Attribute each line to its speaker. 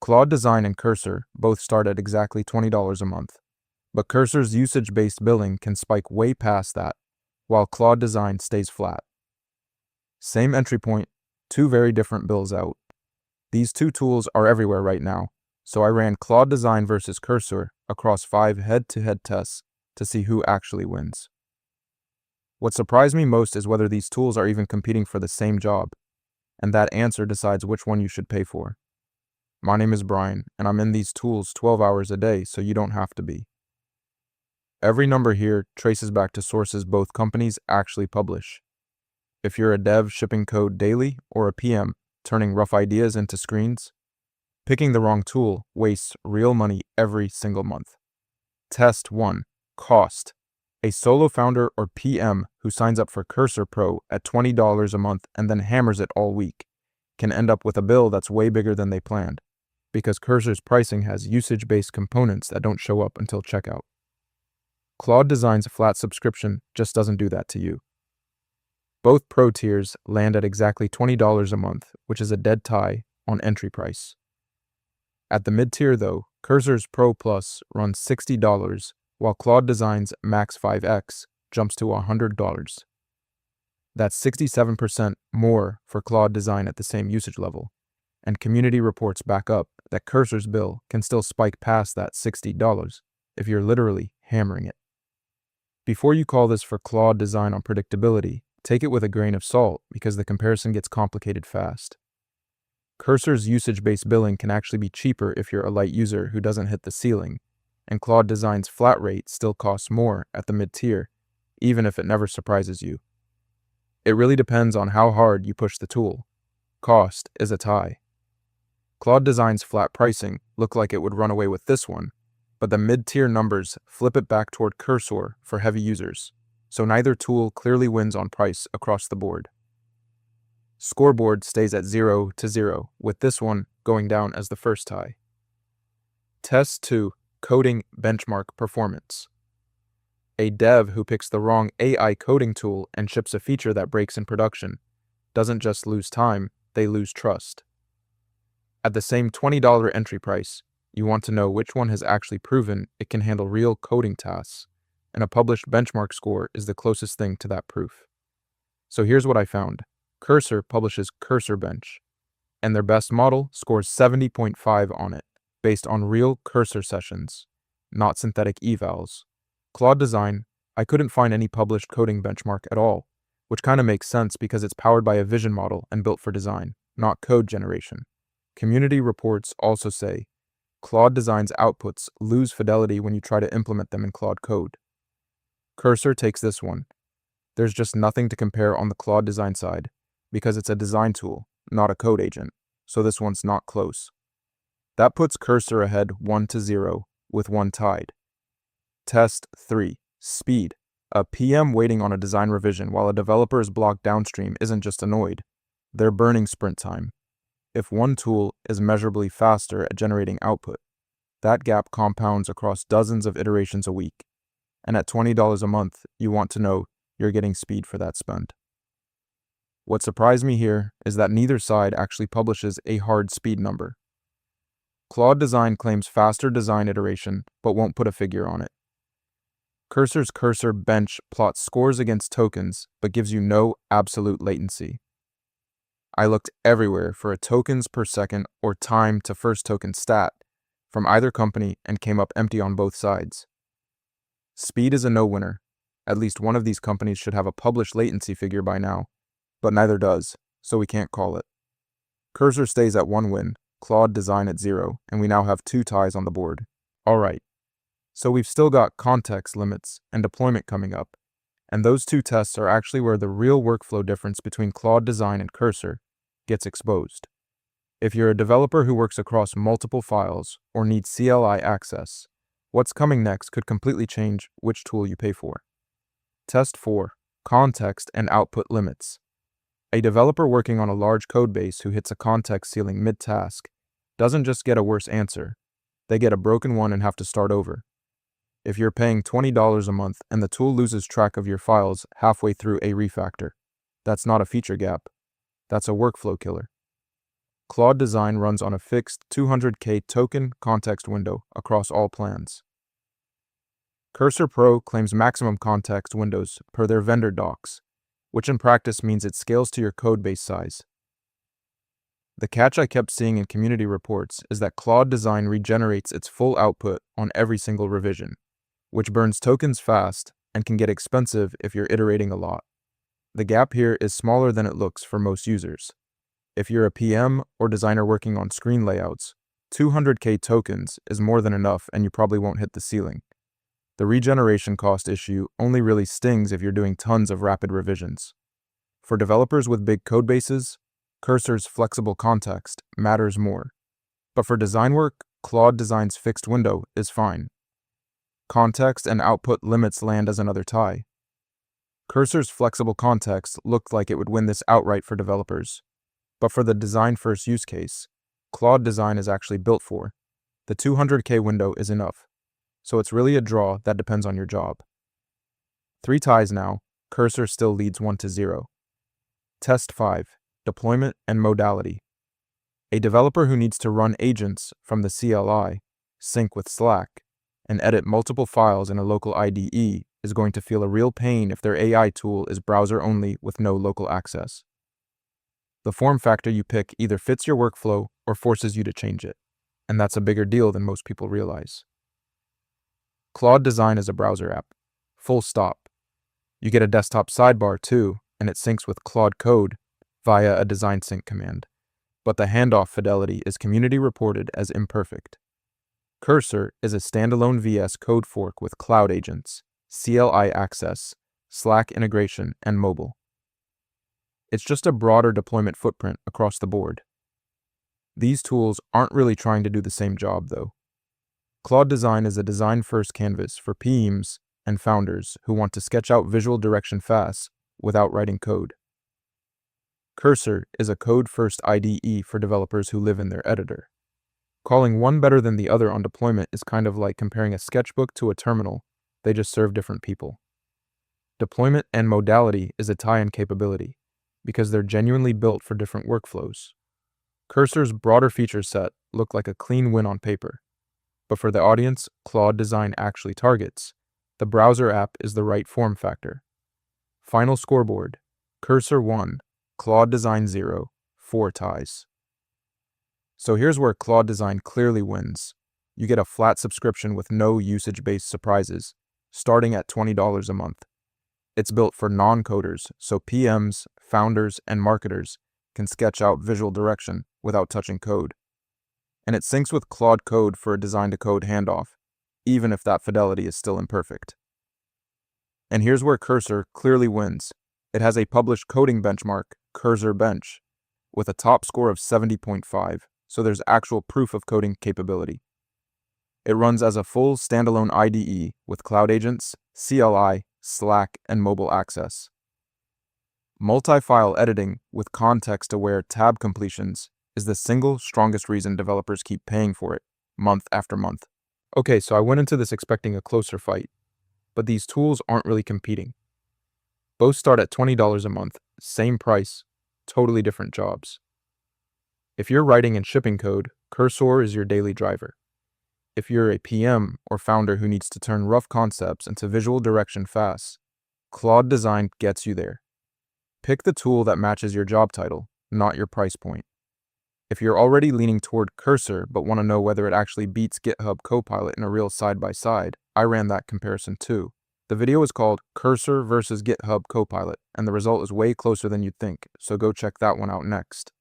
Speaker 1: Claude Design and Cursor both start at exactly $20 a month, but Cursor's usage-based billing can spike way past that, while Claude Design stays flat. Same entry point, two very different bills out. These two tools are everywhere right now, so I ran Claude Design versus Cursor across 5 head-to-head tests to see who actually wins. What surprised me most is whether these tools are even competing for the same job, and that answer decides which one you should pay for. My name is Brian, and I'm in these tools 12 hours a day, so you don't have to be. Every number here traces back to sources both companies actually publish. If you're a dev shipping code daily or a PM turning rough ideas into screens, picking the wrong tool wastes real money every single month. Test 1. Cost. A solo founder or PM who signs up for Cursor Pro at $20 a month and then hammers it all week can end up with a bill that's way bigger than they planned, because Cursor's pricing has usage-based components that don't show up until checkout. Claude Design's flat subscription just doesn't do that to you. Both Pro tiers land at exactly $20 a month, which is a dead tie on entry price. At the mid-tier though, Cursor's Pro Plus runs $60, while Claude Design's Max 5X jumps to $100. That's 67% more for Claude Design at the same usage level, and community reports back up that Cursor's bill can still spike past that $60 if you're literally hammering it. Before you call this for Claude Design on predictability, take it with a grain of salt because the comparison gets complicated fast. Cursor's usage-based billing can actually be cheaper if you're a light user who doesn't hit the ceiling, and Claude Design's flat rate still costs more at the mid-tier, even if it never surprises you. It really depends on how hard you push the tool. Cost is a tie. Claude Design's flat pricing looked like it would run away with this one, but the mid-tier numbers flip it back toward Cursor for heavy users, so neither tool clearly wins on price across the board. Scoreboard stays at 0-0, with this one going down as the first tie. Test 2. Coding benchmark performance. A dev who picks the wrong AI coding tool and ships a feature that breaks in production doesn't just lose time, they lose trust. At the same $20 entry price, you want to know which one has actually proven it can handle real coding tasks, and a published benchmark score is the closest thing to that proof. So here's what I found. Cursor publishes Cursor Bench, and their best model scores 70.5 on it, based on real Cursor sessions, not synthetic evals. Claude Design, I couldn't find any published coding benchmark at all, which kind of makes sense because it's powered by a vision model and built for design, not code generation. Community reports also say Claude Design's outputs lose fidelity when you try to implement them in Claude Code. Cursor takes this one. There's just nothing to compare on the Claude Design side, because it's a design tool, not a code agent, so this one's not close. That puts Cursor ahead 1-0, with one tied. Test 3. Speed. A PM waiting on a design revision while a developer is blocked downstream isn't just annoyed, they're burning sprint time. If one tool is measurably faster at generating output, that gap compounds across dozens of iterations a week. And at $20 a month, you want to know you're getting speed for that spend. What surprised me here is that neither side actually publishes a hard speed number. Claude Design claims faster design iteration, but won't put a figure on it. Cursor's Cursor Bench plots scores against tokens, but gives you no absolute latency. I looked everywhere for a tokens per second or time to first token stat from either company and came up empty on both sides. Speed is a no-winner. At least one of these companies should have a published latency figure by now, but neither does, so we can't call it. Cursor stays at 1 win, Claude Design at 0, and we now have 2 ties on the board. Alright, so we've still got context limits and deployment coming up, and those 2 tests are actually where the real workflow difference between Claude Design and Cursor gets exposed. If you're a developer who works across multiple files or needs CLI access, what's coming next could completely change which tool you pay for. Test 4. Context and output limits. A developer working on a large codebase who hits a context ceiling mid-task doesn't just get a worse answer, they get a broken one and have to start over. If you're paying $20 a month and the tool loses track of your files halfway through a refactor, that's not a feature gap, that's a workflow killer. Claude Design runs on a fixed 200K token context window across all plans. Cursor Pro claims maximum context windows per their vendor docs, which in practice means it scales to your codebase size. The catch I kept seeing in community reports is that Claude Design regenerates its full output on every single revision, which burns tokens fast and can get expensive if you're iterating a lot. The gap here is smaller than it looks for most users. If you're a PM or designer working on screen layouts, 200K tokens is more than enough and you probably won't hit the ceiling. The regeneration cost issue only really stings if you're doing tons of rapid revisions. For developers with big codebases, Cursor's flexible context matters more. But for design work, Claude Design's fixed window is fine. Context and output limits land as another tie. Cursor's flexible context looked like it would win this outright for developers. But for the design-first use case, Claude Design is actually built for. The 200K window is enough. So it's really a draw that depends on your job. 3 ties now, Cursor still leads 1-0. Test 5, Deployment and Modality. A developer who needs to run agents from the CLI, sync with Slack, and edit multiple files in a local IDE is going to feel a real pain if their AI tool is browser-only with no local access. The form factor you pick either fits your workflow or forces you to change it, and that's a bigger deal than most people realize. Claude Design is a browser app. Full stop. You get a desktop sidebar too, and it syncs with Claude Code via a design sync command. But the handoff fidelity is community reported as imperfect. Cursor is a standalone VS Code fork with cloud agents, CLI access, Slack integration, and mobile. It's just a broader deployment footprint across the board. These tools aren't really trying to do the same job though. Claude Design is a design-first canvas for PMs and founders who want to sketch out visual direction fast without writing code. Cursor is a code-first IDE for developers who live in their editor. Calling one better than the other on deployment is kind of like comparing a sketchbook to a terminal. They just serve different people. Deployment and modality is a tie-in capability because they're genuinely built for different workflows. Cursor's broader feature set look like a clean win on paper. But for the audience Claude Design actually targets, the browser app is the right form factor. Final scoreboard, Cursor 1, Claude Design 0, 4 ties. So here's where Claude Design clearly wins. You get a flat subscription with no usage-based surprises, starting at $20 a month. It's built for non-coders, so PMs, founders, and marketers can sketch out visual direction without touching code. And it syncs with Claude Code for a design-to-code handoff, even if that fidelity is still imperfect. And here's where Cursor clearly wins. It has a published coding benchmark, Cursor Bench, with a top score of 70.5, so there's actual proof of coding capability. It runs as a full standalone IDE with cloud agents, CLI, Slack, and mobile access. Multi-file editing with context-aware tab completions is the single strongest reason developers keep paying for it, month after month. Okay, so I went into this expecting a closer fight, but these tools aren't really competing. Both start at $20 a month, same price, totally different jobs. If you're writing and shipping code, Cursor is your daily driver. If you're a PM or founder who needs to turn rough concepts into visual direction fast, Claude Design gets you there. Pick the tool that matches your job title, not your price point. If you're already leaning toward Cursor but want to know whether it actually beats GitHub Copilot in a real side-by-side, I ran that comparison too. The video is called Cursor versus GitHub Copilot, and the result is way closer than you'd think, so go check that one out next.